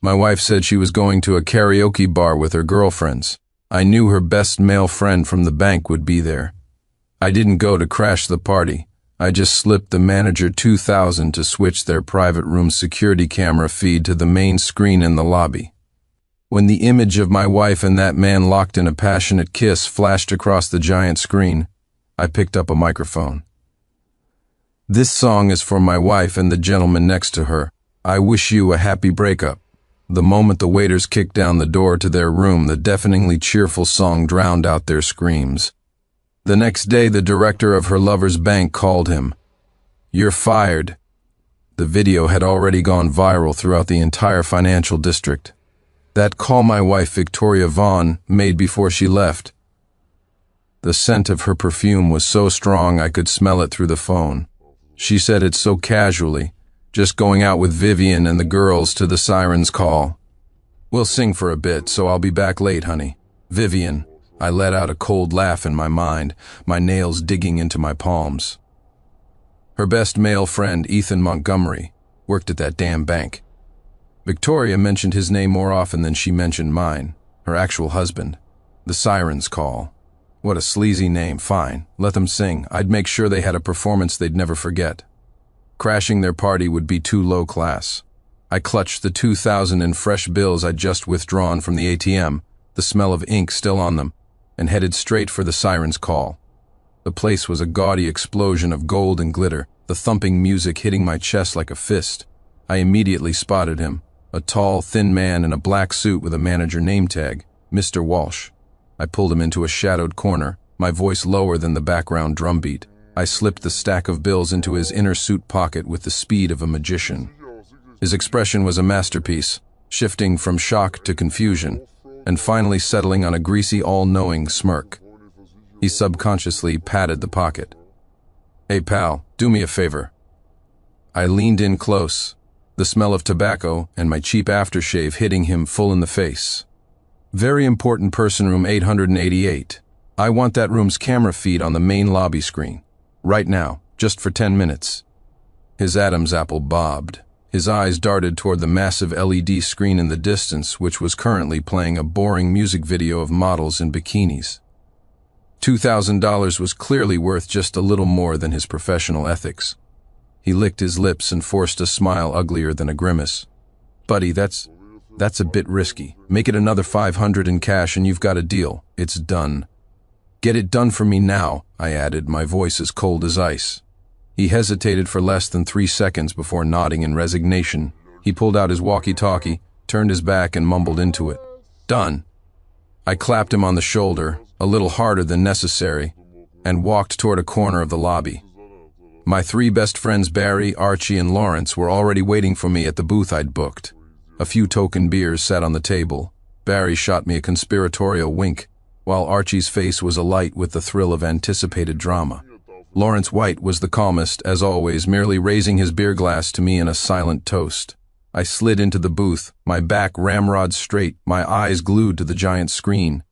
My wife said she was going to a karaoke bar with her girlfriends. I knew her best male friend from the bank would be there. I didn't go to crash the party. I just slipped the manager $2,000 to switch their private room security camera feed to the main screen in the lobby. When the image of my wife and that man locked in a passionate kiss flashed across the giant screen, I picked up a microphone. This song is for my wife and the gentleman next to her. I wish you a happy breakup. The moment the waiters kicked down the door to their room, the deafeningly cheerful song drowned out their screams. The next day, the director of her lover's bank called him. "You're fired." The video had already gone viral throughout the entire financial district. That call my wife Victoria Vaughn made before she left. The scent of her perfume was so strong I could smell it through the phone. She said it so casually, just going out with Vivian and the girls to the siren's call. "We'll sing for a bit, so I'll be back late, honey." Vivian. I let out a cold laugh in my mind, my nails digging into my palms. Her best male friend, Ethan Montgomery, worked at that damn bank. Victoria mentioned his name more often than she mentioned mine, her actual husband. The siren's call. What a sleazy name. Fine, let them sing. I'd make sure they had a performance they'd never forget. Crashing their party would be too low class. I clutched the $2,000 in fresh bills I'd just withdrawn from the ATM, the smell of ink still on them, and headed straight for the siren's call. The place was a gaudy explosion of gold and glitter, the thumping music hitting my chest like a fist. I immediately spotted him, a tall, thin man in a black suit with a manager name tag, Mr. Walsh. I pulled him into a shadowed corner, my voice lower than the background drumbeat. I slipped the stack of bills into his inner suit pocket with the speed of a magician. His expression was a masterpiece, shifting from shock to confusion, and finally settling on a greasy, all-knowing smirk. He subconsciously patted the pocket. "Hey pal, do me a favor." I leaned in close, the smell of tobacco and my cheap aftershave hitting him full in the face. "Very important person room 888. I want that room's camera feed on the main lobby screen. Right now, just for 10 minutes. His Adam's apple bobbed. His eyes darted toward the massive LED screen in the distance, which was currently playing a boring music video of models in bikinis. $2,000 was clearly worth just a little more than his professional ethics. He licked his lips and forced a smile uglier than a grimace. "Buddy, that's a bit risky. Make it another $500 in cash and you've got a deal. It's done." "Get it done for me now," I added, my voice as cold as ice. He hesitated for less than 3 seconds before nodding in resignation. He pulled out his walkie-talkie, turned his back and mumbled into it. "Done." I clapped him on the shoulder, a little harder than necessary, and walked toward a corner of the lobby. My 3 best friends, Barry, Archie, and Lawrence, were already waiting for me at the booth I'd booked. A few token beers sat on the table. Barry shot me a conspiratorial wink, while Archie's face was alight with the thrill of anticipated drama. Lawrence White was the calmest, as always, merely raising his beer glass to me in a silent toast. I slid into the booth, my back ramrod straight, my eyes glued to the giant screen.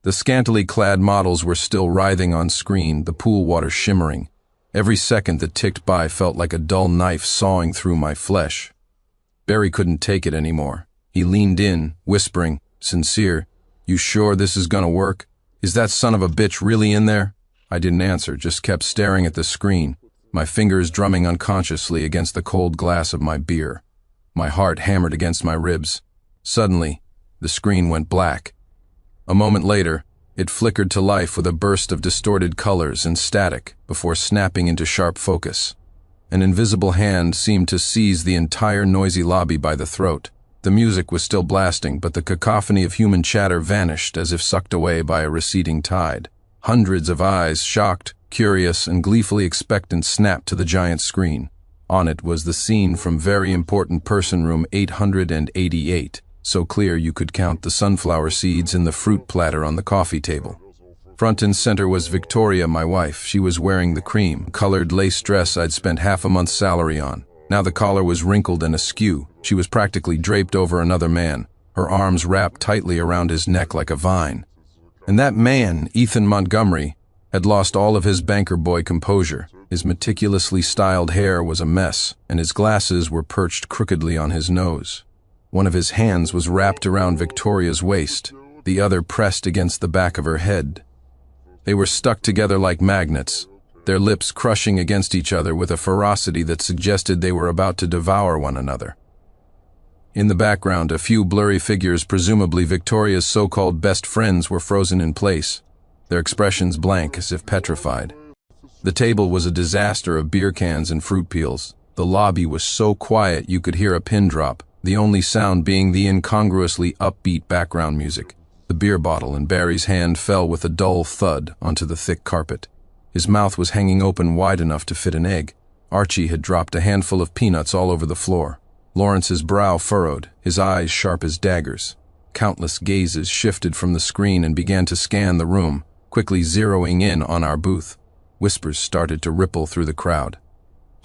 The scantily clad models were still writhing on screen, the pool water shimmering. Every second that ticked by felt like a dull knife sawing through my flesh. Barry couldn't take it anymore. He leaned in, whispering, sincere, "You sure this is gonna work? Is that son of a bitch really in there?" I didn't answer, just kept staring at the screen, my fingers drumming unconsciously against the cold glass of my beer. My heart hammered against my ribs. Suddenly, the screen went black. A moment later, it flickered to life with a burst of distorted colors and static before snapping into sharp focus. An invisible hand seemed to seize the entire noisy lobby by the throat. The music was still blasting, but the cacophony of human chatter vanished as if sucked away by a receding tide. Hundreds of eyes, shocked, curious, and gleefully expectant, snapped to the giant screen. On it was the scene from Very Important Person Room 888, so clear you could count the sunflower seeds in the fruit platter on the coffee table. Front and center was Victoria, my wife. She was wearing the cream-colored lace dress I'd spent half a month's salary on. Now the collar was wrinkled and askew. She was practically draped over another man, her arms wrapped tightly around his neck like a vine. And that man, Ethan Montgomery, had lost all of his banker boy composure. His meticulously styled hair was a mess, and his glasses were perched crookedly on his nose. One of his hands was wrapped around Victoria's waist, the other pressed against the back of her head. They were stuck together like magnets, their lips crushing against each other with a ferocity that suggested they were about to devour one another. In the background, a few blurry figures, presumably Victoria's so-called best friends, were frozen in place, their expressions blank as if petrified. The table was a disaster of beer cans and fruit peels. The lobby was so quiet you could hear a pin drop, the only sound being the incongruously upbeat background music. The beer bottle in Barry's hand fell with a dull thud onto the thick carpet. His mouth was hanging open wide enough to fit an egg. Archie had dropped a handful of peanuts all over the floor. Lawrence's brow furrowed, his eyes sharp as daggers. Countless gazes shifted from the screen and began to scan the room, quickly zeroing in on our booth. Whispers started to ripple through the crowd.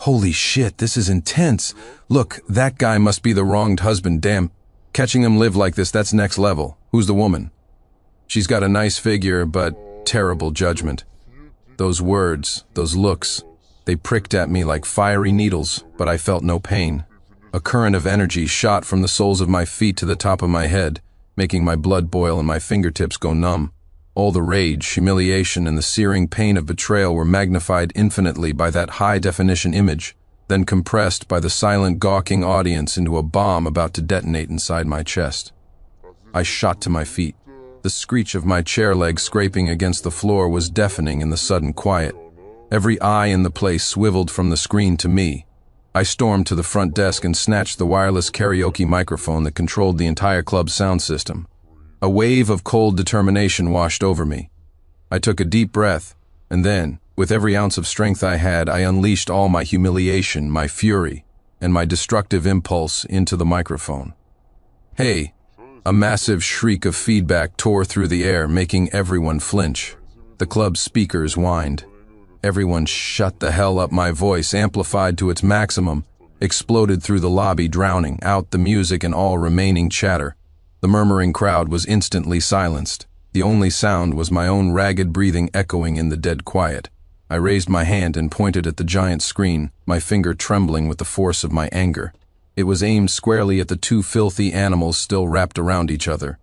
"Holy shit, this is intense. Look, that guy must be the wronged husband, damn. Catching him live like this, that's next level. Who's the woman? She's got a nice figure, but terrible judgment." Those words, those looks, they pricked at me like fiery needles, but I felt no pain. A current of energy shot from the soles of my feet to the top of my head, making my blood boil and my fingertips go numb. All the rage, humiliation, and the searing pain of betrayal were magnified infinitely by that high-definition image, then compressed by the silent, gawking audience into a bomb about to detonate inside my chest. I shot to my feet. The screech of my chair leg scraping against the floor was deafening in the sudden quiet. Every eye in the place swiveled from the screen to me. I stormed to the front desk and snatched the wireless karaoke microphone that controlled the entire club's sound system. A wave of cold determination washed over me. I took a deep breath, and then, with every ounce of strength I had, I unleashed all my humiliation, my fury, and my destructive impulse into the microphone. "Hey!" A massive shriek of feedback tore through the air, making everyone flinch. The club's speakers whined. "Everyone shut the hell up." My voice, amplified to its maximum, exploded through the lobby, drowning out the music and all remaining chatter. The murmuring crowd was instantly silenced. The only sound was my own ragged breathing echoing in the dead quiet. I raised my hand and pointed at the giant screen, my finger trembling with the force of my anger. It was aimed squarely at the two filthy animals still wrapped around each other.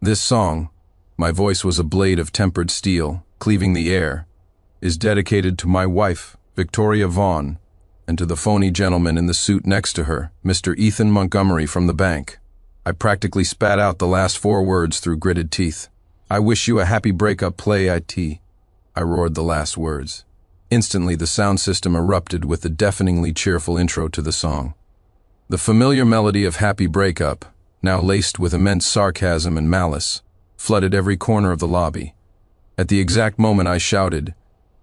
"This song," my voice was a blade of tempered steel, cleaving the air, "is dedicated to my wife, Victoria Vaughn, and to the phony gentleman in the suit next to her, Mr. Ethan Montgomery from the bank." I practically spat out the last 4 words through gritted teeth. "I wish you a happy breakup, play it." I roared the last words. Instantly, the sound system erupted with the deafeningly cheerful intro to the song. The familiar melody of Happy Breakup, now laced with immense sarcasm and malice, flooded every corner of the lobby. At the exact moment I shouted,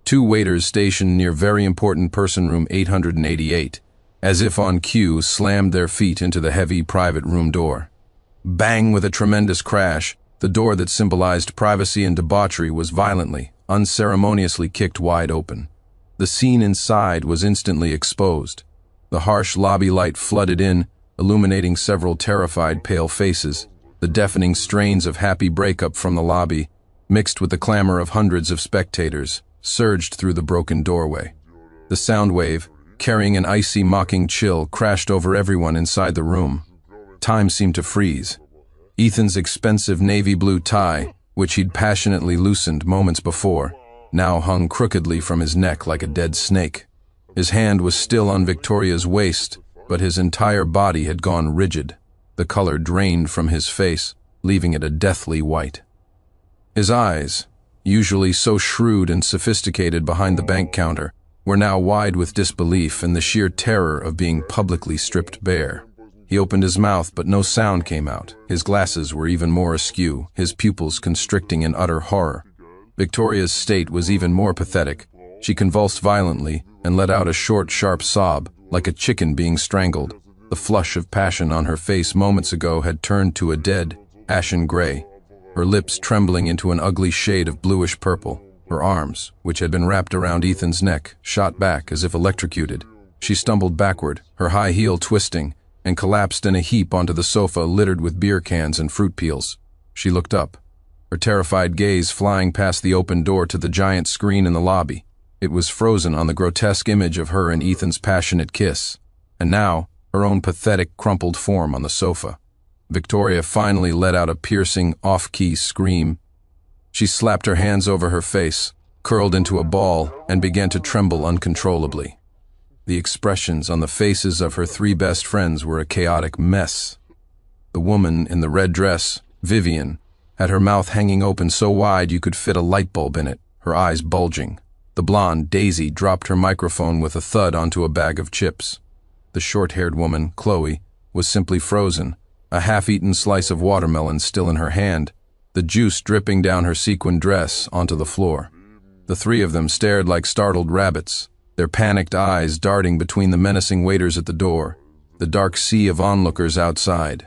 2 waiters stationed near very important person room 888, as if on cue, slammed their feet into the heavy private room door. Bang! With a tremendous crash, the door that symbolized privacy and debauchery was violently, unceremoniously kicked wide open. The scene inside was instantly exposed. The harsh lobby light flooded in, illuminating several terrified, pale faces. The deafening strains of Happy Breakup from the lobby, mixed with the clamor of hundreds of spectators, surged through the broken doorway. The sound wave, carrying an icy, mocking chill, crashed over everyone inside the room. Time seemed to freeze. Ethan's expensive navy blue tie, which he'd passionately loosened moments before, now hung crookedly from his neck like a dead snake. His hand was still on Victoria's waist, but his entire body had gone rigid. The color drained from his face, leaving it a deathly white. His eyes, usually so shrewd and sophisticated behind the bank counter, were now wide with disbelief and the sheer terror of being publicly stripped bare. He opened his mouth, but no sound came out. His glasses were even more askew, his pupils constricting in utter horror. Victoria's state was even more pathetic. She convulsed violently and let out a short, sharp sob, like a chicken being strangled. The flush of passion on her face moments ago had turned to a dead, ashen gray, her lips trembling into an ugly shade of bluish purple. Her arms, which had been wrapped around Ethan's neck, shot back as if electrocuted. She stumbled backward, her high heel twisting, and collapsed in a heap onto the sofa littered with beer cans and fruit peels. She looked up, her terrified gaze flying past the open door to the giant screen in the lobby. It was frozen on the grotesque image of her and Ethan's passionate kiss. And now, her own pathetic, crumpled form on the sofa. Victoria finally let out a piercing, off-key scream. She slapped her hands over her face, curled into a ball, and began to tremble uncontrollably. The expressions on the faces of her three best friends were a chaotic mess. The woman in the red dress, Vivian, had her mouth hanging open so wide you could fit a light bulb in it, her eyes bulging. The blonde, Daisy, dropped her microphone with a thud onto a bag of chips. The short-haired woman, Chloe, was simply frozen, a half-eaten slice of watermelon still in her hand, the juice dripping down her sequined dress onto the floor. The three of them stared like startled rabbits, their panicked eyes darting between the menacing waiters at the door, the dark sea of onlookers outside,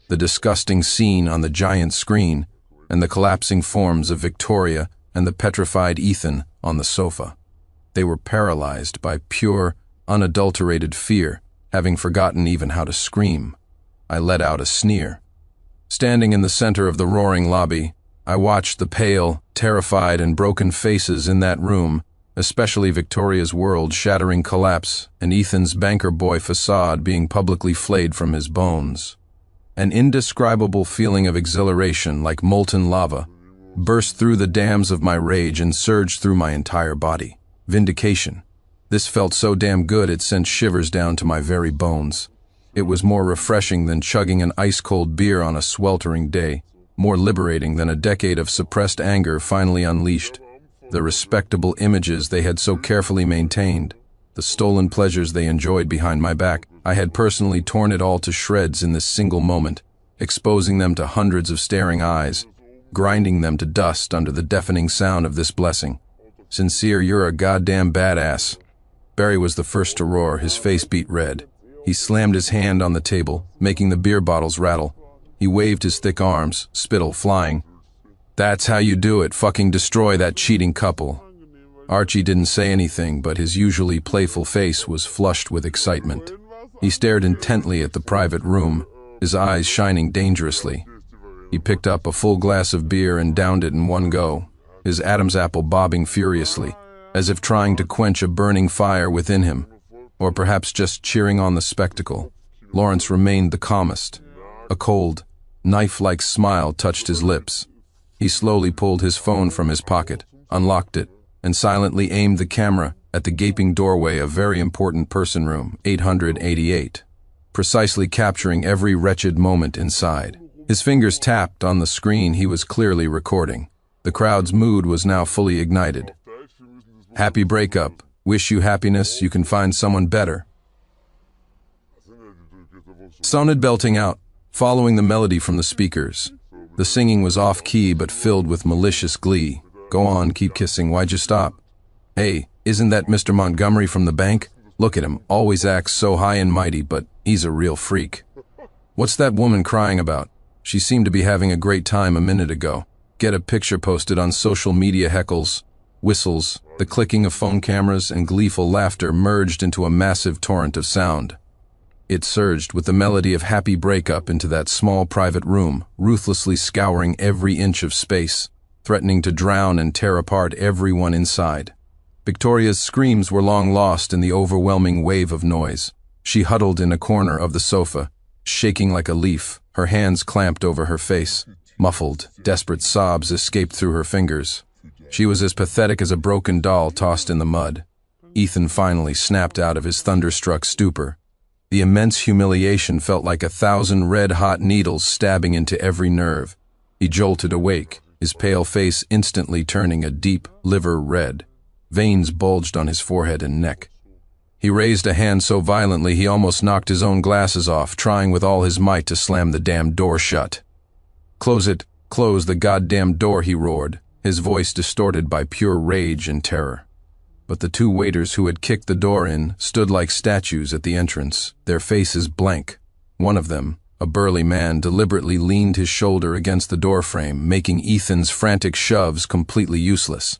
the disgusting scene on the giant screen, and the collapsing forms of Victoria and the petrified Ethan on the sofa. They were paralyzed by pure, unadulterated fear, having forgotten even how to scream. I let out a sneer. Standing in the center of the roaring lobby, I watched the pale, terrified, and broken faces in that room, especially Victoria's world-shattering collapse and Ethan's banker boy facade being publicly flayed from his bones. An indescribable feeling of exhilaration, like molten lava, burst through the dams of my rage and surged through my entire body. Vindication. This felt so damn good it sent shivers down to my very bones. It was more refreshing than chugging an ice-cold beer on a sweltering day, more liberating than a decade of suppressed anger finally unleashed. The respectable images they had so carefully maintained, the stolen pleasures they enjoyed behind my back, I had personally torn it all to shreds in this single moment, exposing them to hundreds of staring eyes, grinding them to dust under the deafening sound of this blessing. Sincere, you're a goddamn badass. Barry was the first to roar, his face beat red. He slammed his hand on the table, making the beer bottles rattle. He waved his thick arms, spittle flying. That's how you do it, fucking destroy that cheating couple. Archie didn't say anything, but his usually playful face was flushed with excitement. He stared intently at the private room, his eyes shining dangerously. He picked up a full glass of beer and downed it in one go, his Adam's apple bobbing furiously, as if trying to quench a burning fire within him, or perhaps just cheering on the spectacle. Lawrence remained the calmest. A cold, knife-like smile touched his lips. He slowly pulled his phone from his pocket, unlocked it, and silently aimed the camera at the gaping doorway of very important person room 888, precisely capturing every wretched moment inside. His fingers tapped on the screen he was clearly recording. The crowd's mood was now fully ignited. Happy breakup. Wish you happiness, you can find someone better. Sounded belting out, following the melody from the speakers. The singing was off-key but filled with malicious glee. Go on, keep kissing, why'd you stop? Hey, isn't that Mr. Montgomery from the bank? Look at him, always acts so high and mighty, but he's a real freak. What's that woman crying about? She seemed to be having a great time a minute ago. Get a picture posted on social media. Heckles, whistles, the clicking of phone cameras, and gleeful laughter merged into a massive torrent of sound. It surged with the melody of Happy Breakup into that small private room, ruthlessly scouring every inch of space, threatening to drown and tear apart everyone inside. Victoria's screams were long lost in the overwhelming wave of noise. She huddled in a corner of the sofa, shaking like a leaf, her hands clamped over her face. Muffled, desperate sobs escaped through her fingers. She was as pathetic as a broken doll tossed in the mud. Ethan finally snapped out of his thunderstruck stupor. The immense humiliation felt like 1,000 red-hot needles stabbing into every nerve. He jolted awake, his pale face instantly turning a deep liver red. Veins bulged on his forehead and neck. He raised a hand so violently he almost knocked his own glasses off, trying with all his might to slam the damn door shut. Close it, close the goddamn door, he roared, his voice distorted by pure rage and terror. But the two waiters who had kicked the door in stood like statues at the entrance, their faces blank. One of them, a burly man, deliberately leaned his shoulder against the doorframe, making Ethan's frantic shoves completely useless.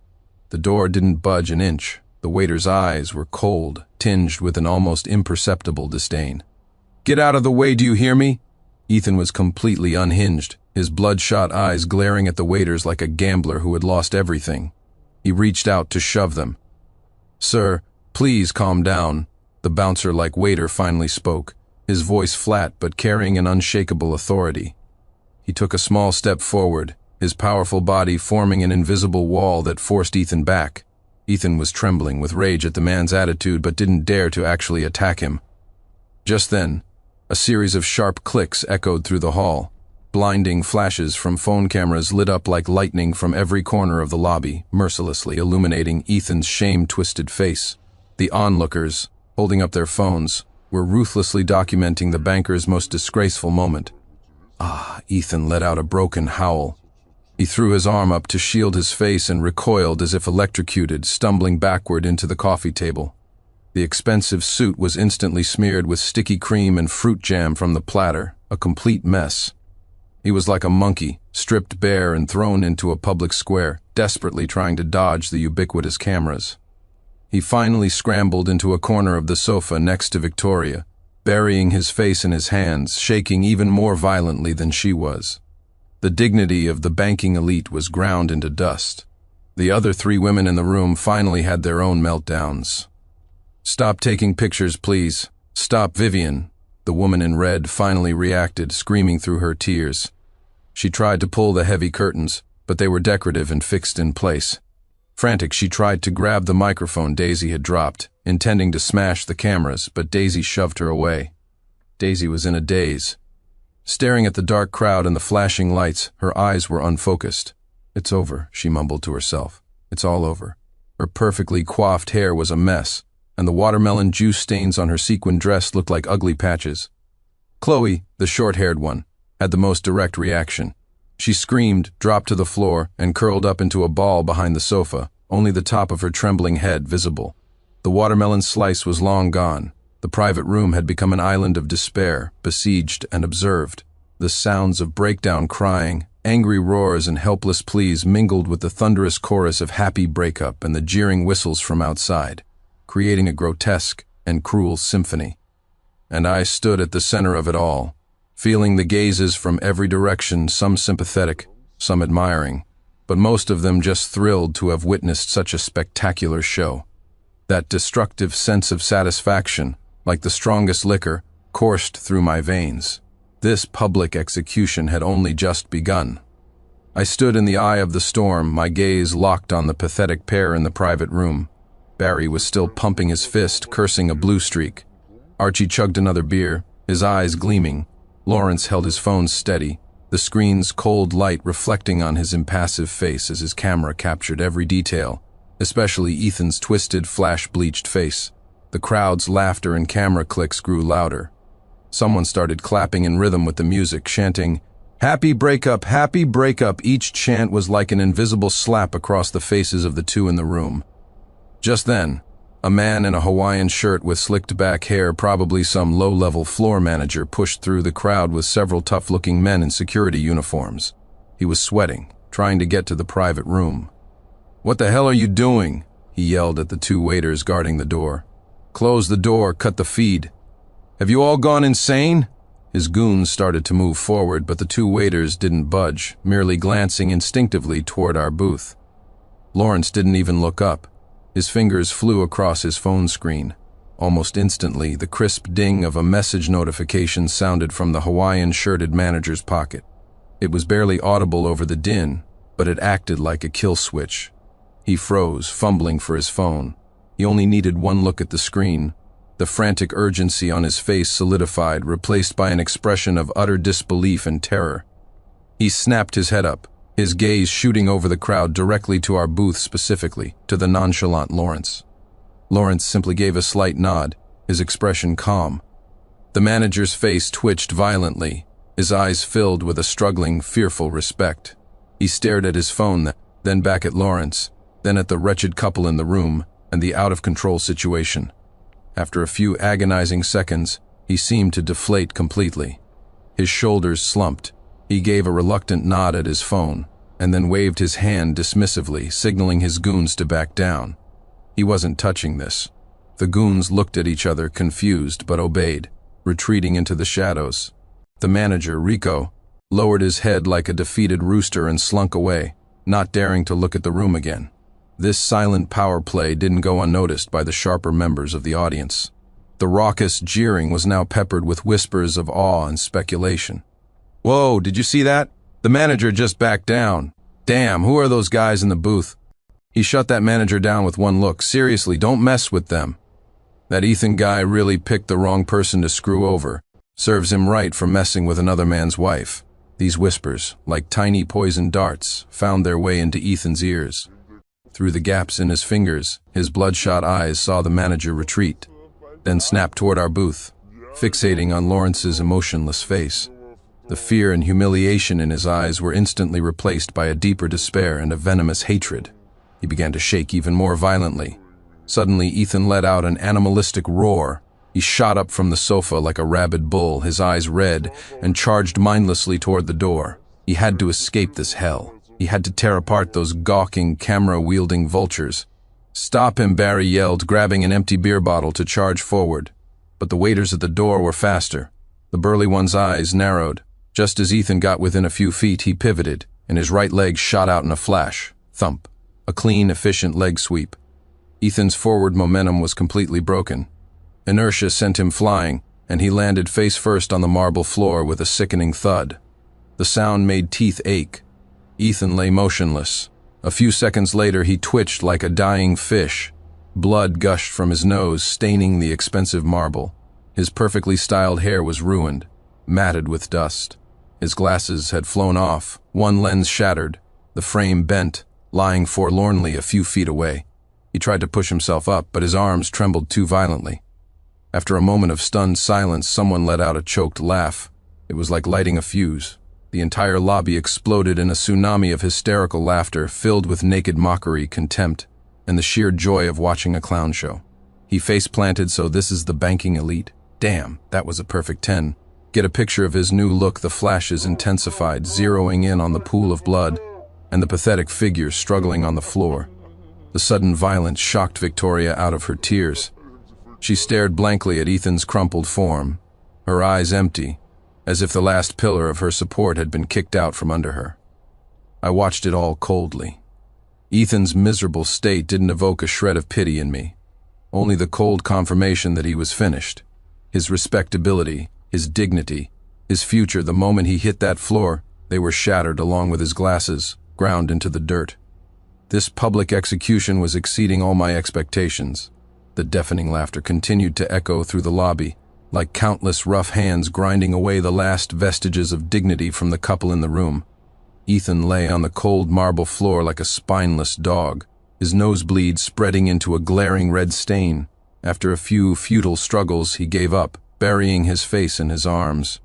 The door didn't budge an inch. The waiter's eyes were cold, tinged with an almost imperceptible disdain. Get out of the way, do you hear me? Ethan was completely unhinged, his bloodshot eyes glaring at the waiters like a gambler who had lost everything. He reached out to shove them. Sir, please calm down, the bouncer-like waiter finally spoke, his voice flat but carrying an unshakable authority. He took a small step forward, his powerful body forming an invisible wall that forced Ethan back. Ethan was trembling with rage at the man's attitude but didn't dare to actually attack him. Just then, a series of sharp clicks echoed through the hall. Blinding flashes from phone cameras lit up like lightning from every corner of the lobby, mercilessly illuminating Ethan's shame-twisted face. The onlookers, holding up their phones, were ruthlessly documenting the banker's most disgraceful moment. Ethan let out a broken howl. He threw his arm up to shield his face and recoiled as if electrocuted, stumbling backward into the coffee table. The expensive suit was instantly smeared with sticky cream and fruit jam from the platter, a complete mess. He was like a monkey, stripped bare and thrown into a public square, desperately trying to dodge the ubiquitous cameras. He finally scrambled into a corner of the sofa next to Victoria, burying his face in his hands, shaking even more violently than she was. The dignity of the banking elite was ground into dust. The other 3 women in the room finally had their own meltdowns. "Stop taking pictures, please. Stop, Vivian." The woman in red finally reacted, screaming through her tears. She tried to pull the heavy curtains, but they were decorative and fixed in place. Frantic, she tried to grab the microphone Daisy had dropped, intending to smash the cameras, but Daisy shoved her away. Daisy was in a daze. Staring at the dark crowd and the flashing lights, her eyes were unfocused. "It's over," she mumbled to herself. "It's all over." Her perfectly coiffed hair was a mess, and the watermelon juice stains on her sequin dress looked like ugly patches. Chloe, the short-haired one, had the most direct reaction. She screamed, dropped to the floor, and curled up into a ball behind the sofa, only the top of her trembling head visible. The watermelon slice was long gone. The private room had become an island of despair, besieged and observed. The sounds of breakdown crying, angry roars and helpless pleas mingled with the thunderous chorus of happy breakup and the jeering whistles from outside, creating a grotesque and cruel symphony. And I stood at the center of it all, feeling the gazes from every direction, some sympathetic, some admiring, but most of them just thrilled to have witnessed such a spectacular show. That destructive sense of satisfaction, like the strongest liquor, coursed through my veins. This public execution had only just begun. I stood in the eye of the storm, my gaze locked on the pathetic pair in the private room. Barry was still pumping his fist, cursing a blue streak. Archie chugged another beer, his eyes gleaming. Lawrence held his phone steady, the screen's cold light reflecting on his impassive face as his camera captured every detail, especially Ethan's twisted, flash-bleached face. The crowd's laughter and camera clicks grew louder. Someone started clapping in rhythm with the music, chanting, "Happy breakup, happy breakup." Each chant was like an invisible slap across the faces of the 2 in the room. Just then, a man in a Hawaiian shirt with slicked back hair, probably some low-level floor manager, pushed through the crowd with several tough-looking men in security uniforms. He was sweating, trying to get to the private room. "What the hell are you doing?" he yelled at the 2 waiters guarding the door. "Close the door, cut the feed. Have you all gone insane?" His goons started to move forward, but the 2 waiters didn't budge, merely glancing instinctively toward our booth. Lawrence didn't even look up. His fingers flew across his phone screen. Almost instantly, the crisp ding of a message notification sounded from the Hawaiian-shirted manager's pocket. It was barely audible over the din, but it acted like a kill switch. He froze, fumbling for his phone. He only needed one look at the screen. The frantic urgency on his face solidified, replaced by an expression of utter disbelief and terror. He snapped his head up, his gaze shooting over the crowd directly to our booth, specifically to the nonchalant Lawrence. Lawrence simply gave a slight nod, his expression calm. The manager's face twitched violently, his eyes filled with a struggling, fearful respect. He stared at his phone, then back at Lawrence, then at the wretched couple in the room and the out-of-control situation. After a few agonizing seconds, he seemed to deflate completely. His shoulders slumped. He gave a reluctant nod at his phone, and then waved his hand dismissively, signaling his goons to back down. He wasn't touching this. The goons looked at each other, confused, but obeyed, retreating into the shadows. The manager, Rico, lowered his head like a defeated rooster and slunk away, not daring to look at the room again. This silent power play didn't go unnoticed by the sharper members of the audience. The raucous jeering was now peppered with whispers of awe and speculation. "Whoa, did you see that? The manager just backed down. Damn, who are those guys in the booth?" He shut that manager down with one look. "Seriously, don't mess with them. That Ethan guy really picked the wrong person to screw over. Serves him right for messing with another man's wife." These whispers, like tiny poison darts, found their way into Ethan's ears. Through the gaps in his fingers, his bloodshot eyes saw the manager retreat, then snap toward our booth, fixating on Lawrence's emotionless face. The fear and humiliation in his eyes were instantly replaced by a deeper despair and a venomous hatred. He began to shake even more violently. Suddenly, Ethan let out an animalistic roar. He shot up from the sofa like a rabid bull, his eyes red, and charged mindlessly toward the door. He had to escape this hell. He had to tear apart those gawking, camera-wielding vultures. "Stop him," Barry yelled, grabbing an empty beer bottle to charge forward. But the waiters at the door were faster. The burly one's eyes narrowed. Just as Ethan got within a few feet, he pivoted, and his right leg shot out in a flash. Thump. A clean, efficient leg sweep. Ethan's forward momentum was completely broken. Inertia sent him flying, and he landed face first on the marble floor with a sickening thud. The sound made teeth ache. Ethan lay motionless. A few seconds later, he twitched like a dying fish. Blood gushed from his nose, staining the expensive marble. His perfectly styled hair was ruined, matted with dust. His glasses had flown off, one lens shattered, the frame bent, lying forlornly a few feet away. He tried to push himself up, but his arms trembled too violently. After a moment of stunned silence, someone let out a choked laugh. It was like lighting a fuse. The entire lobby exploded in a tsunami of hysterical laughter, filled with naked mockery, contempt, and the sheer joy of watching a clown show. He face-planted. "So this is the banking elite? Damn, that was a perfect 10. Get a picture of his new look. The flashes intensified, zeroing in on the pool of blood and the pathetic figure struggling on the floor. The sudden violence shocked Victoria out of her tears. She stared blankly at Ethan's crumpled form, her eyes empty, as if the last pillar of her support had been kicked out from under her. I watched it all coldly. Ethan's miserable state didn't evoke a shred of pity in me, only the cold confirmation that he was finished. His respectability, his dignity, his future, the moment he hit that floor, they were shattered along with his glasses, ground into the dirt. This public execution was exceeding all my expectations. The deafening laughter continued to echo through the lobby, like countless rough hands grinding away the last vestiges of dignity from the couple in the room. Ethan lay on the cold marble floor like a spineless dog, his nosebleed spreading into a glaring red stain. After a few futile struggles, he gave up, burying his face in his arms.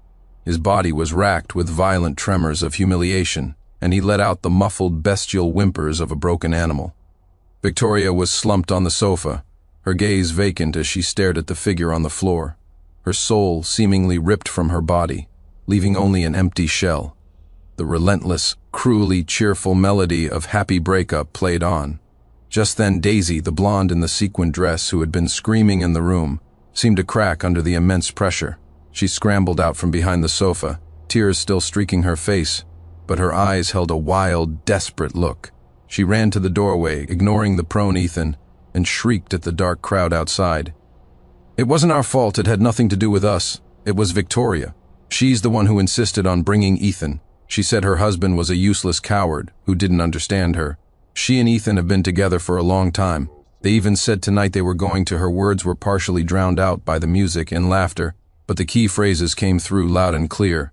His body was racked with violent tremors of humiliation, and he let out the muffled bestial whimpers of a broken animal. Victoria was slumped on the sofa, her gaze vacant as she stared at the figure on the floor, her soul seemingly ripped from her body, leaving only an empty shell. The relentless, cruelly cheerful melody of Happy Breakup played on. Just then Daisy, the blonde in the sequin dress who had been screaming in the room, seemed to crack under the immense pressure. She scrambled out from behind the sofa, tears still streaking her face, but her eyes held a wild, desperate look. She ran to the doorway, ignoring the prone Ethan, and shrieked at the dark crowd outside. "It wasn't our fault. It had nothing to do with us. It was Victoria. She's the one who insisted on bringing Ethan. She said her husband was a useless coward who didn't understand her. She and Ethan have been together for a long time. They even said tonight they were going to." Her words were partially drowned out by the music and laughter, but the key phrases came through loud and clear.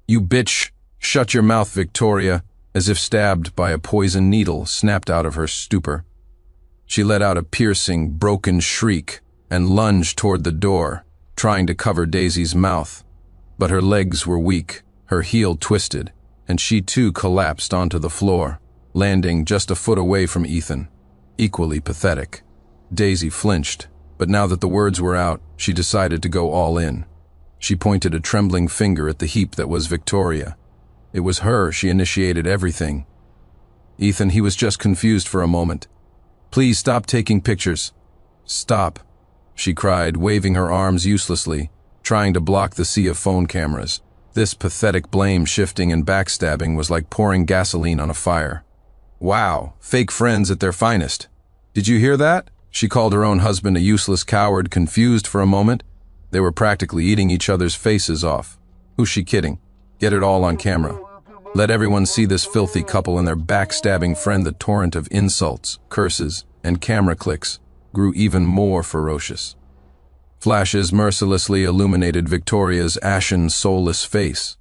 "You bitch! Shut your mouth, Victoria," as if stabbed by a poison needle snapped out of her stupor. She let out a piercing, broken shriek and lunged toward the door, trying to cover Daisy's mouth. But her legs were weak, her heel twisted, and she too collapsed onto the floor, landing just a foot away from Ethan. Equally pathetic. Daisy flinched, but now that the words were out, she decided to go all in. She pointed a trembling finger at the heap that was Victoria. It was her. She initiated everything. "Ethan," he was just confused for a moment. "Please stop taking pictures." "Stop," she cried, waving her arms uselessly, trying to block the sea of phone cameras. This pathetic blame shifting and backstabbing was like pouring gasoline on a fire. "Wow, fake friends at their finest. Did you hear that?" She called her own husband a useless coward, confused for a moment. They were practically eating each other's faces off. Who's she kidding? Get it all on camera. Let everyone see this filthy couple and their backstabbing friend. The torrent of insults, curses, and camera clicks grew even more ferocious. Flashes mercilessly illuminated Victoria's ashen, soulless face,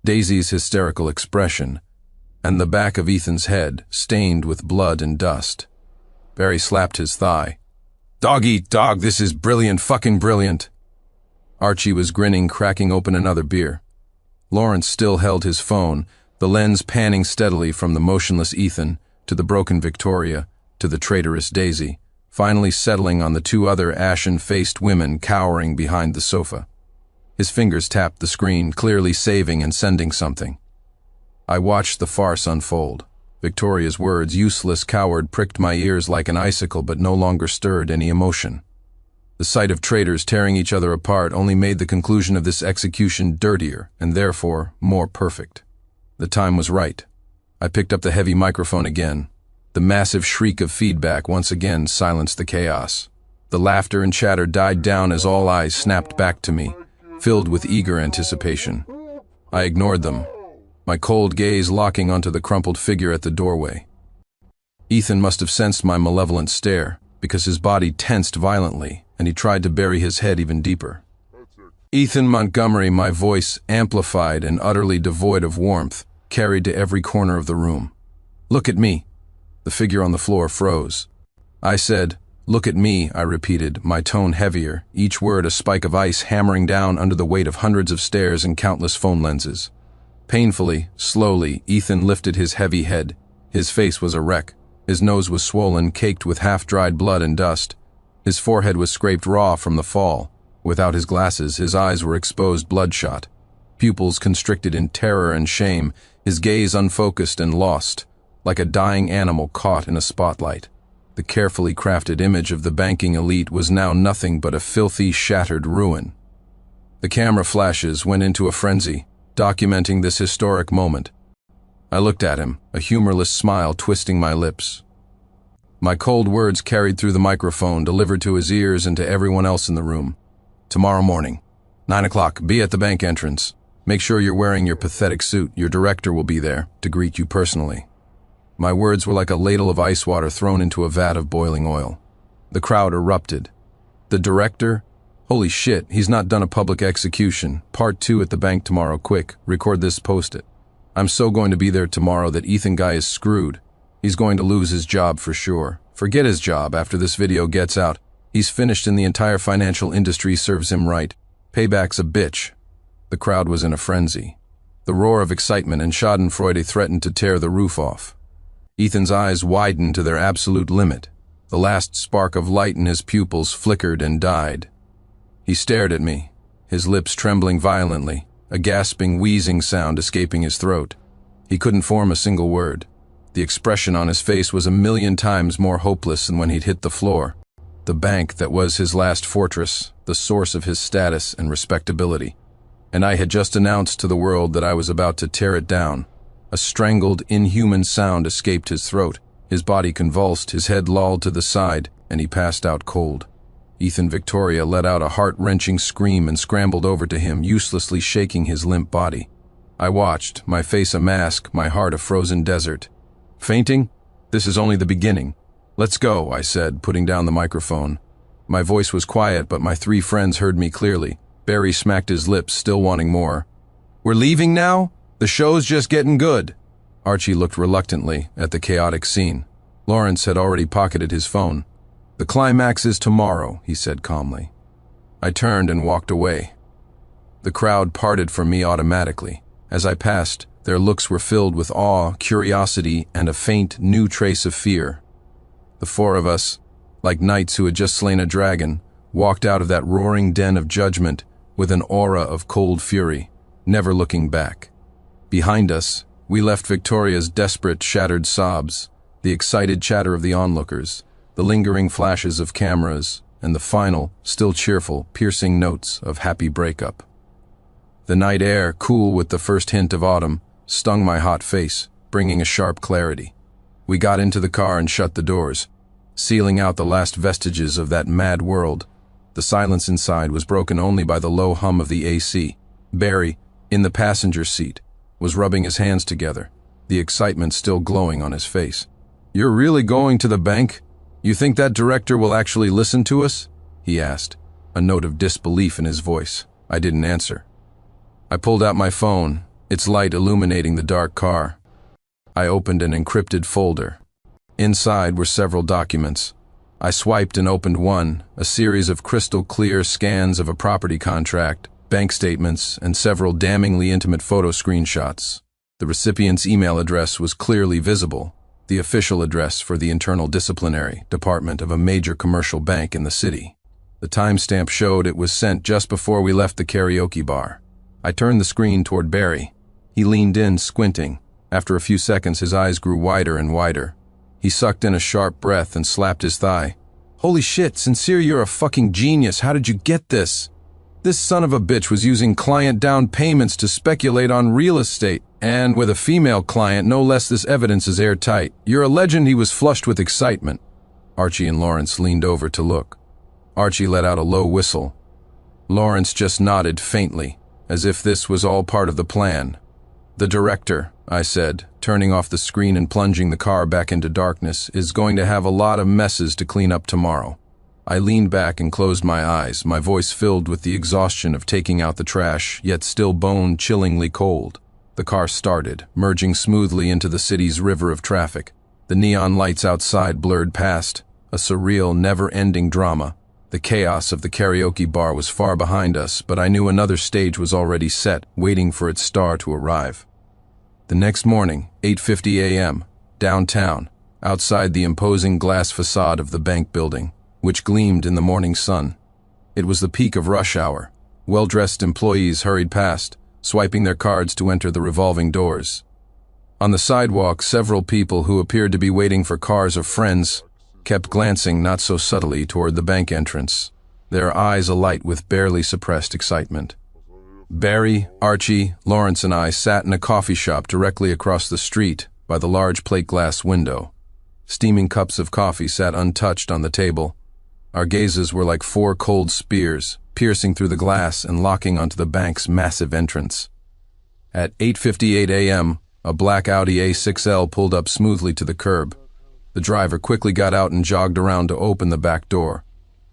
Daisy's hysterical expression, and the back of Ethan's head, stained with blood and dust. Barry slapped his thigh. "Dog eat dog, this is brilliant, fucking brilliant." Archie was grinning, cracking open another beer. Lawrence still held his phone, the lens panning steadily from the motionless Ethan to the broken Victoria to the traitorous Daisy, finally settling on the two other ashen-faced women cowering behind the sofa. His fingers tapped the screen, clearly saving and sending something. I watched the farce unfold. Victoria's words, "useless coward," pricked my ears like an icicle but no longer stirred any emotion. The sight of traitors tearing each other apart only made the conclusion of this execution dirtier and therefore more perfect. The time was right. I picked up the heavy microphone again. The massive shriek of feedback once again silenced the chaos. The laughter and chatter died down as all eyes snapped back to me, filled with eager anticipation. I ignored them, my cold gaze locking onto the crumpled figure at the doorway. Ethan must have sensed my malevolent stare, because his body tensed violently, and he tried to bury his head even deeper. "Ethan Montgomery," my voice, amplified and utterly devoid of warmth, carried to every corner of the room. "Look at me." The figure on the floor froze. I said, "Look at me," I repeated, my tone heavier, each word a spike of ice hammering down under the weight of hundreds of stares and countless phone lenses. Painfully, slowly, Ethan lifted his heavy head. His face was a wreck. His nose was swollen, caked with half-dried blood and dust. His forehead was scraped raw from the fall. Without his glasses, his eyes were exposed, bloodshot. Pupils constricted in terror and shame, his gaze unfocused and lost, like a dying animal caught in a spotlight. The carefully crafted image of the banking elite was now nothing but a filthy, shattered ruin. The camera flashes went into a frenzy, documenting this historic moment. I looked at him, a humorless smile twisting my lips. My cold words carried through the microphone, delivered to his ears and to everyone else in the room. "Tomorrow morning, 9 o'clock, be at the bank entrance. Make sure you're wearing your pathetic suit. Your director will be there to greet you personally." My words were like a ladle of ice water thrown into a vat of boiling oil. The crowd erupted. "The director? Holy shit, he's not done a public execution. Part 2 at the bank tomorrow, quick. Record this, post it. I'm so going to be there tomorrow that Ethan guy is screwed. He's going to lose his job for sure. Forget his job after this video gets out. He's finished and the entire financial industry serves him right. Payback's a bitch." The crowd was in a frenzy. The roar of excitement and schadenfreude threatened to tear the roof off. Ethan's eyes widened to their absolute limit. The last spark of light in his pupils flickered and died. He stared at me, his lips trembling violently, a gasping, wheezing sound escaping his throat. He couldn't form a single word. The expression on his face was a million times more hopeless than when he'd hit the floor. The bank that was his last fortress, the source of his status and respectability. And I had just announced to the world that I was about to tear it down. A strangled, inhuman sound escaped his throat. His body convulsed, his head lolled to the side, and he passed out cold. Ethan Victoria let out a heart-wrenching scream and scrambled over to him, uselessly shaking his limp body. I watched, my face a mask, my heart a frozen desert. "Fainting? This is only the beginning. Let's go," I said, putting down the microphone. My voice was quiet, but my three friends heard me clearly. Barry smacked his lips, still wanting more. "We're leaving now? The show's just getting good." Archie looked reluctantly at the chaotic scene. Lawrence had already pocketed his phone. "The climax is tomorrow," he said calmly. I turned and walked away. The crowd parted from me automatically. As I passed, their looks were filled with awe, curiosity, and a faint, new trace of fear. The four of us, like knights who had just slain a dragon, walked out of that roaring den of judgment with an aura of cold fury, never looking back. Behind us, we left Victoria's desperate, shattered sobs, the excited chatter of the onlookers, the lingering flashes of cameras, and the final, still cheerful, piercing notes of happy breakup. The night air, cool with the first hint of autumn, stung my hot face, bringing a sharp clarity. We got into the car and shut the doors. sealing out the last vestiges of that mad world. The silence inside was broken only by the low hum of the AC. Barry, in the passenger seat, was rubbing his hands together, the excitement still glowing on his face. "You're really going to the bank? You think that director will actually listen to us?" he asked, a note of disbelief in his voice. I didn't answer. I pulled out my phone, its light illuminating the dark car. I opened an encrypted folder. Inside were several documents. I swiped and opened one, a series of crystal-clear scans of a property contract, bank statements, and several damningly intimate photo screenshots. The recipient's email address was clearly visible, the official address for the internal disciplinary department of a major commercial bank in the city. The timestamp showed it was sent just before we left the karaoke bar. I turned the screen toward Barry. He leaned in, squinting. After a few seconds, his eyes grew wider and wider. He sucked in a sharp breath and slapped his thigh. "Holy shit, Sincere, you're a fucking genius. How did you get this? This son of a bitch was using client down payments to speculate on real estate. And with a female client, no less, this evidence is airtight. You're a legend." He was flushed with excitement. Archie and Lawrence leaned over to look. Archie let out a low whistle. Lawrence just nodded faintly, as if this was all part of the plan. "The director," I said, turning off the screen and plunging the car back into darkness, "is going to have a lot of messes to clean up tomorrow." I leaned back and closed my eyes, my voice filled with the exhaustion of taking out the trash, yet still bone-chillingly cold. The car started, merging smoothly into the city's river of traffic. The neon lights outside blurred past, a surreal, never-ending drama. The chaos of the karaoke bar was far behind us, but I knew another stage was already set, waiting for its star to arrive. The next morning, 8:50 a.m., downtown, outside the imposing glass facade of the bank building, which gleamed in the morning sun. It was the peak of rush hour. Well-dressed employees hurried past, swiping their cards to enter the revolving doors. On the sidewalk, several people who appeared to be waiting for cars or friends kept glancing not so subtly toward the bank entrance, their eyes alight with barely suppressed excitement. Barry, Archie, Lawrence, and I sat in a coffee shop directly across the street by the large plate glass window. Steaming cups of coffee sat untouched on the table. Our gazes were like four cold spears, piercing through the glass and locking onto the bank's massive entrance. At 8:58 a.m., a black Audi A6L pulled up smoothly to the curb. The driver quickly got out and jogged around to open the back door.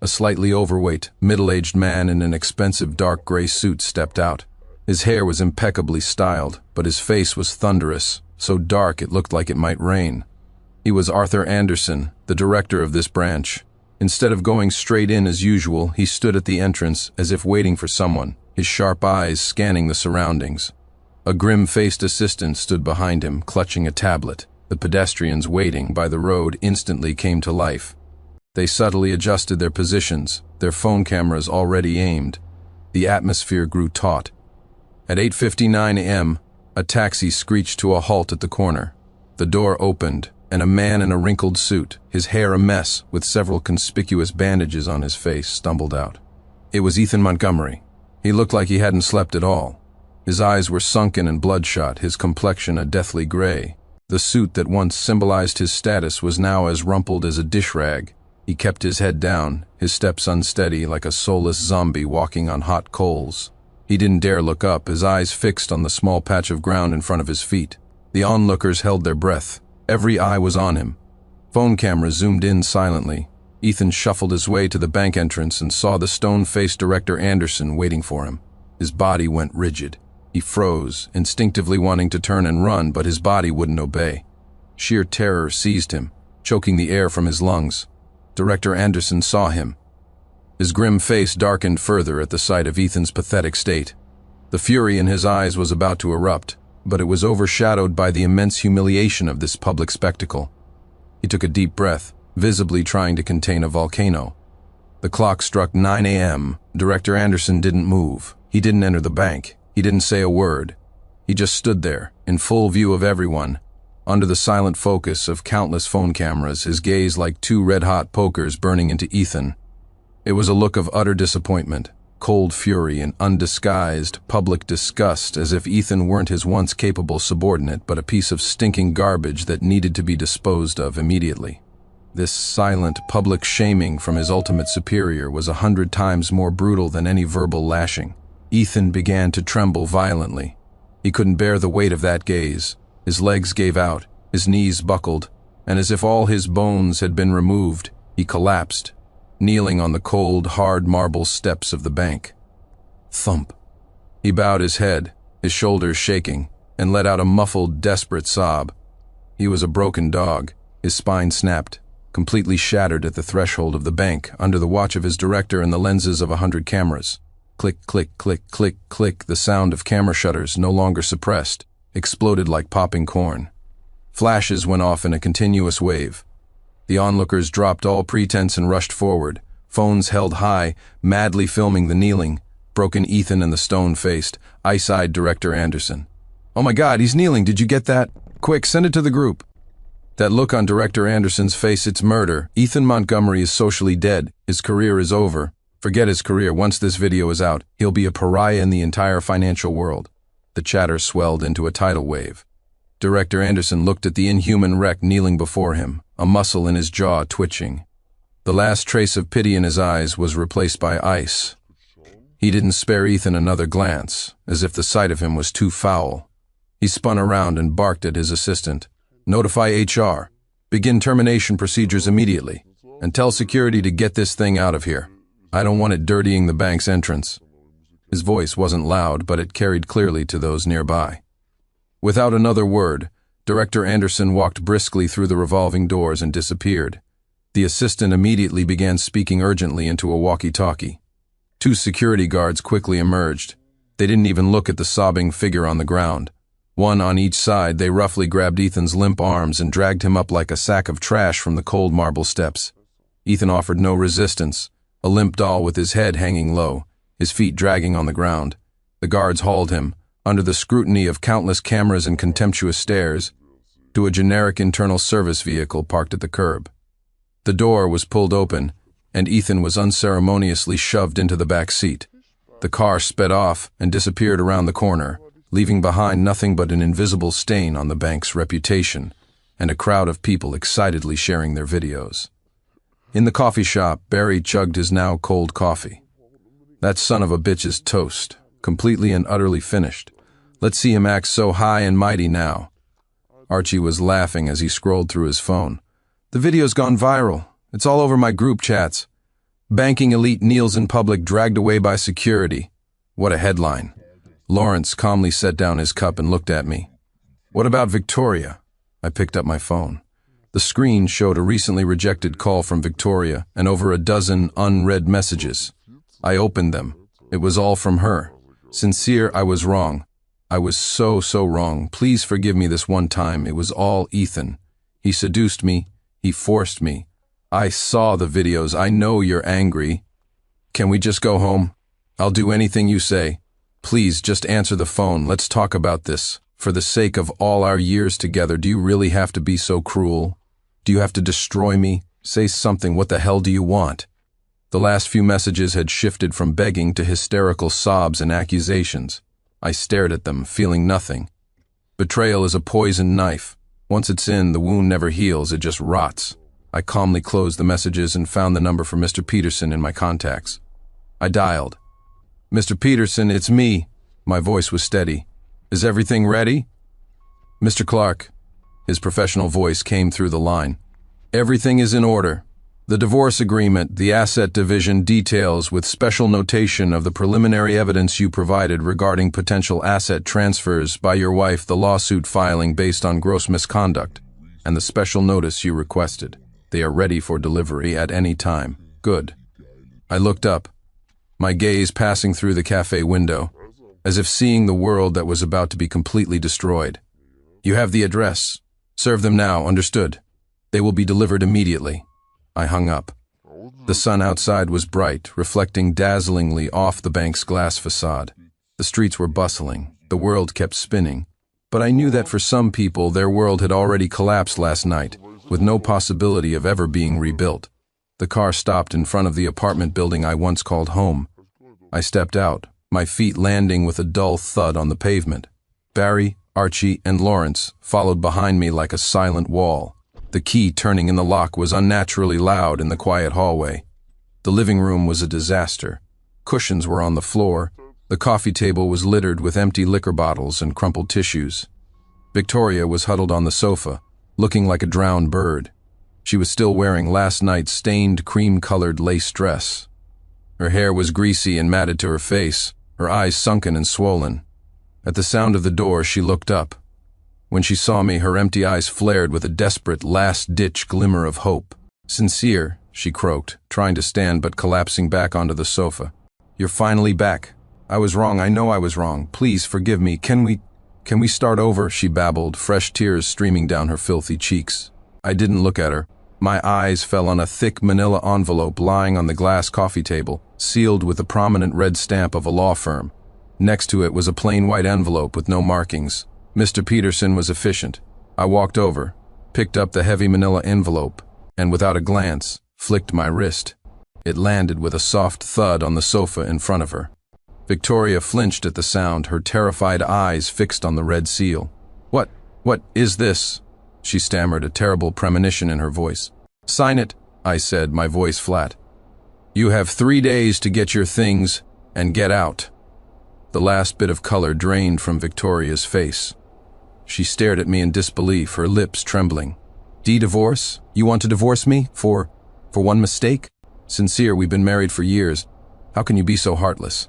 A slightly overweight, middle-aged man in an expensive dark gray suit stepped out. His hair was impeccably styled, but his face was thunderous, so dark it looked like it might rain. He was Arthur Anderson, the director of this branch. Instead of going straight in as usual, he stood at the entrance as if waiting for someone, his sharp eyes scanning the surroundings. A grim-faced assistant stood behind him, clutching a tablet. The pedestrians waiting by the road instantly came to life. They subtly adjusted their positions, their phone cameras already aimed. The atmosphere grew taut. At 8:59 a.m., a taxi screeched to a halt at the corner. The door opened, and a man in a wrinkled suit, his hair a mess with several conspicuous bandages on his face, stumbled out. It was Ethan Montgomery. He looked like he hadn't slept at all. His eyes were sunken and bloodshot, his complexion a deathly gray. The suit that once symbolized his status was now as rumpled as a dish rag. He kept his head down, his steps unsteady like a soulless zombie walking on hot coals. He didn't dare look up, his eyes fixed on the small patch of ground in front of his feet. The onlookers held their breath. Every eye was on him. Phone cameras zoomed in silently. Ethan shuffled his way to the bank entrance and saw the stone-faced Director Anderson waiting for him. His body went rigid. He froze, instinctively wanting to turn and run, but his body wouldn't obey. Sheer terror seized him, choking the air from his lungs. Director Anderson saw him. His grim face darkened further at the sight of Ethan's pathetic state. The fury in his eyes was about to erupt, but it was overshadowed by the immense humiliation of this public spectacle. He took a deep breath, visibly trying to contain a volcano. The clock struck 9 a.m. Director Anderson didn't move. He didn't enter the bank. He didn't say a word. He just stood there, in full view of everyone, under the silent focus of countless phone cameras, his gaze like two red-hot pokers burning into Ethan. It was a look of utter disappointment, cold fury, and undisguised public disgust, as if Ethan weren't his once capable subordinate but a piece of stinking garbage that needed to be disposed of immediately. This silent, public shaming from his ultimate superior was 100 times more brutal than any verbal lashing. Ethan began to tremble violently. He couldn't bear the weight of that gaze. His legs gave out, his knees buckled, and as if all his bones had been removed, he collapsed, kneeling on the cold, hard marble steps of the bank. Thump. He bowed his head, his shoulders shaking, and let out a muffled, desperate sob. He was a broken dog, his spine snapped, completely shattered at the threshold of the bank, under the watch of his director and the lenses of 100 cameras. Click, click, click, click, click, the sound of camera shutters, no longer suppressed, exploded like popping corn. Flashes went off in a continuous wave. The onlookers dropped all pretense and rushed forward, phones held high, madly filming the kneeling, broken Ethan and the stone-faced, ice-eyed director Anderson. "Oh my God, he's kneeling, did you get that? Quick, send it to the group." That look on Director Anderson's face, it's murder. Ethan Montgomery is socially dead. His career is over. Forget his career. Once this video is out, he'll be a pariah in the entire financial world. The chatter swelled into a tidal wave. Director Anderson looked at the inhuman wreck kneeling before him, a muscle in his jaw twitching. The last trace of pity in his eyes was replaced by ice. He didn't spare Ethan another glance, as if the sight of him was too foul. He spun around and barked at his assistant. "Notify HR. Begin termination procedures immediately. And tell security to get this thing out of here. I don't want it dirtying the bank's entrance." His voice wasn't loud, but it carried clearly to those nearby. Without another word, Director Anderson walked briskly through the revolving doors and disappeared. The assistant immediately began speaking urgently into a walkie-talkie. 2 security guards quickly emerged. They didn't even look at the sobbing figure on the ground. One on each side, they roughly grabbed Ethan's limp arms and dragged him up like a sack of trash from the cold marble steps. Ethan offered no resistance, a limp doll with his head hanging low, his feet dragging on the ground. The guards hauled him, under the scrutiny of countless cameras and contemptuous stares, to a generic internal service vehicle parked at the curb. The door was pulled open, and Ethan was unceremoniously shoved into the back seat. The car sped off and disappeared around the corner, leaving behind nothing but an invisible stain on the bank's reputation, and a crowd of people excitedly sharing their videos. In the coffee shop, Barry chugged his now cold coffee. That son of a bitch is toast, completely and utterly finished. Let's see him act so high and mighty now. Archie was laughing as he scrolled through his phone. "The video's gone viral. It's all over my group chats. Banking elite kneels in public, dragged away by security." What a headline. Lawrence calmly set down his cup and looked at me. "What about Victoria?" I picked up my phone. The screen showed a recently rejected call from Victoria and over a dozen unread messages. I opened them. It was all from her. "Sincere, I was wrong. I was so wrong. Please forgive me this one time. It was all Ethan. He seduced me. He forced me. I saw the videos. I know you're angry. Can we just go home? I'll do anything you say. Please just answer the phone. Let's talk about this. For the sake of all our years together, do you really have to be so cruel? Do you have to destroy me? Say something. What the hell do you want?" The last few messages had shifted from begging to hysterical sobs and accusations. I stared at them, feeling nothing. Betrayal is a poisoned knife. Once it's in, the wound never heals, it just rots. I calmly closed the messages and found the number for Mr. Peterson in my contacts. I dialed. "Mr. Peterson, it's me." My voice was steady. "Is everything ready?" "Mr. Clark." His professional voice came through the line. "Everything is in order. The divorce agreement, the asset division details with special notation of the preliminary evidence you provided regarding potential asset transfers by your wife, the lawsuit filing based on gross misconduct, and the special notice you requested. They are ready for delivery at any time." "Good." I looked up, my gaze passing through the cafe window, as if seeing the world that was about to be completely destroyed. "You have the address. Serve them now, understood. They will be delivered immediately." I hung up. The sun outside was bright, reflecting dazzlingly off the bank's glass facade. The streets were bustling, the world kept spinning, but I knew that for some people their world had already collapsed last night, with no possibility of ever being rebuilt. The car stopped in front of the apartment building I once called home. I stepped out, my feet landing with a dull thud on the pavement. Barry, Archie, and Lawrence followed behind me like a silent wall. The key turning in the lock was unnaturally loud in the quiet hallway. The living room was a disaster. Cushions were on the floor. The coffee table was littered with empty liquor bottles and crumpled tissues. Victoria was huddled on the sofa, looking like a drowned bird. She was still wearing last night's stained cream-colored lace dress. Her hair was greasy and matted to her face, her eyes sunken and swollen. At the sound of the door, she looked up. When she saw me, her empty eyes flared with a desperate, last-ditch glimmer of hope. "Sincere," she croaked, trying to stand but collapsing back onto the sofa. "You're finally back. I was wrong, I know I was wrong. Please forgive me. Can we start over?" she babbled, fresh tears streaming down her filthy cheeks. I didn't look at her. My eyes fell on a thick manila envelope lying on the glass coffee table, sealed with the prominent red stamp of a law firm. Next to it was a plain white envelope with no markings. Mr. Peterson was efficient. I walked over, picked up the heavy manila envelope, and without a glance, flicked my wrist. It landed with a soft thud on the sofa in front of her. Victoria flinched at the sound, her terrified eyes fixed on the red seal. What is this?" she stammered, a terrible premonition in her voice. "Sign it," I said, my voice flat. "You have 3 days to get your things and get out." The last bit of color drained from Victoria's face. She stared at me in disbelief, her lips trembling. "Divorce? You want to divorce me? For one mistake? Sincere, we've been married for years. How can you be so heartless?"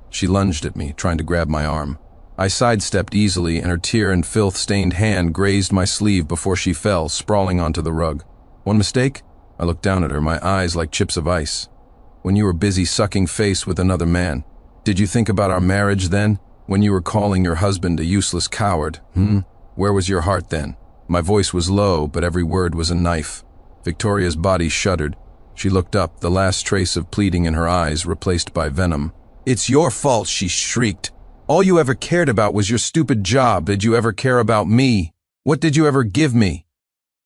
She lunged at me, trying to grab my arm. I sidestepped easily, and her tear and filth-stained hand grazed my sleeve before she fell, sprawling onto the rug. "One mistake?" I looked down at her, my eyes like chips of ice. "When you were busy sucking face with another man, did you think about our marriage then? When you were calling your husband a useless coward, Where was your heart then?" My voice was low, but every word was a knife. Victoria's body shuddered. She looked up, the last trace of pleading in her eyes replaced by venom. "It's your fault," she shrieked. "All you ever cared about was your stupid job. Did you ever care about me? What did you ever give me?"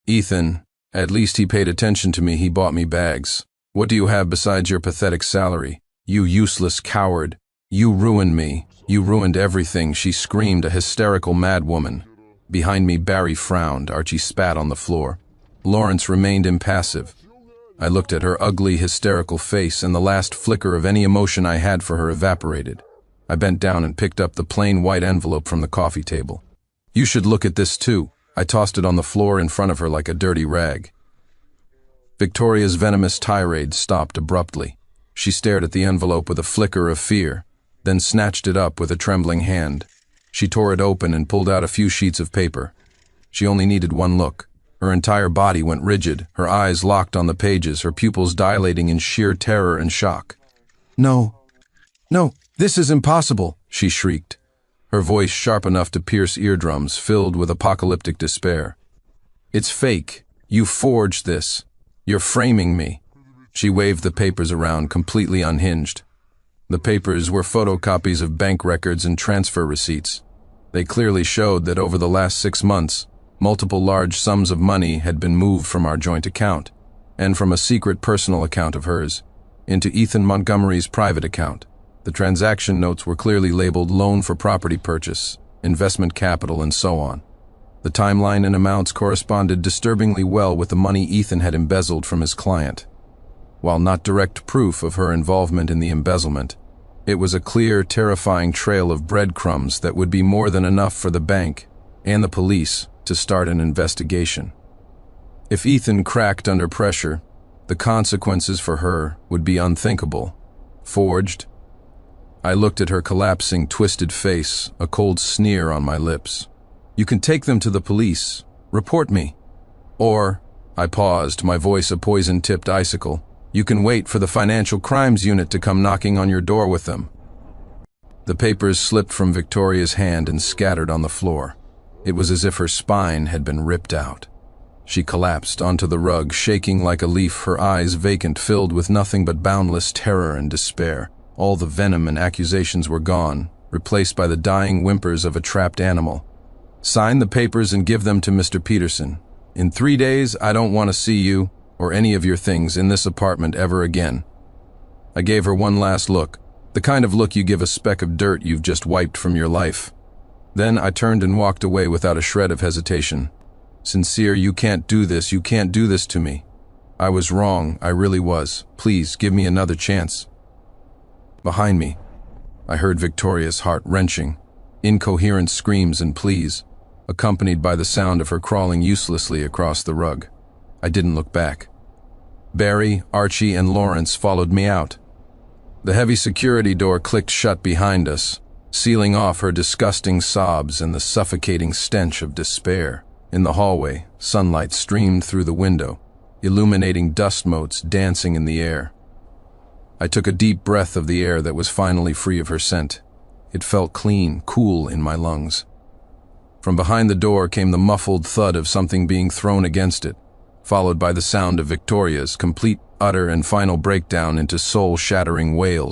"Ethan, at least he paid attention to me. He bought me bags. What do you have besides your pathetic salary? You useless coward. You ruined me. You ruined everything," she screamed, a hysterical madwoman. Behind me, Barry frowned. Archie spat on the floor. Lawrence remained impassive. I looked at her ugly, hysterical face, and the last flicker of any emotion I had for her evaporated. I bent down and picked up the plain white envelope from the coffee table. "You should look at this too." I tossed it on the floor in front of her like a dirty rag. Victoria's venomous tirade stopped abruptly. She stared at the envelope with a flicker of fear, then snatched it up with a trembling hand. She tore it open and pulled out a few sheets of paper. She only needed one look. Her entire body went rigid, her eyes locked on the pages, her pupils dilating in sheer terror and shock. No, this is impossible," she shrieked, her voice sharp enough to pierce eardrums, filled with apocalyptic despair. "It's fake. You forged this. You're framing me." She waved the papers around, completely unhinged. The papers were photocopies of bank records and transfer receipts. They clearly showed that over the last 6 months, multiple large sums of money had been moved from our joint account, and from a secret personal account of hers, into Ethan Montgomery's private account. The transaction notes were clearly labeled loan for property purchase, investment capital, and so on. The timeline and amounts corresponded disturbingly well with the money Ethan had embezzled from his client. While not direct proof of her involvement in the embezzlement, it was a clear, terrifying trail of breadcrumbs that would be more than enough for the bank and the police to start an investigation. If Ethan cracked under pressure, the consequences for her would be unthinkable. Forged? I looked at her collapsing, twisted face, a cold sneer on my lips. "You can take them to the police. Report me. Or," I paused, my voice a poison-tipped icicle, "you can wait for the Financial Crimes Unit to come knocking on your door with them." The papers slipped from Victoria's hand and scattered on the floor. It was as if her spine had been ripped out. She collapsed onto the rug, shaking like a leaf, her eyes vacant, filled with nothing but boundless terror and despair. All the venom and accusations were gone, replaced by the dying whimpers of a trapped animal. "Sign the papers and give them to Mr. Peterson. In 3 days, I don't want to see you or any of your things in this apartment ever again." I gave her one last look, the kind of look you give a speck of dirt you've just wiped from your life. Then I turned and walked away without a shred of hesitation. Sincere, you can't do this. You can't do this to me. I was wrong. I really was. Please, give me another chance. Behind me, I heard Victoria's heart-wrenching, incoherent screams and pleas, accompanied by the sound of her crawling uselessly across the rug. I didn't look back. Barry, Archie, and Lawrence followed me out. The heavy security door clicked shut behind us, sealing off her disgusting sobs and the suffocating stench of despair. In the hallway, sunlight streamed through the window, illuminating dust motes dancing in the air. I took a deep breath of the air that was finally free of her scent. It felt clean, cool in my lungs. From behind the door came the muffled thud of something being thrown against it, followed by the sound of Victoria's complete, utter, and final breakdown into soul-shattering wails.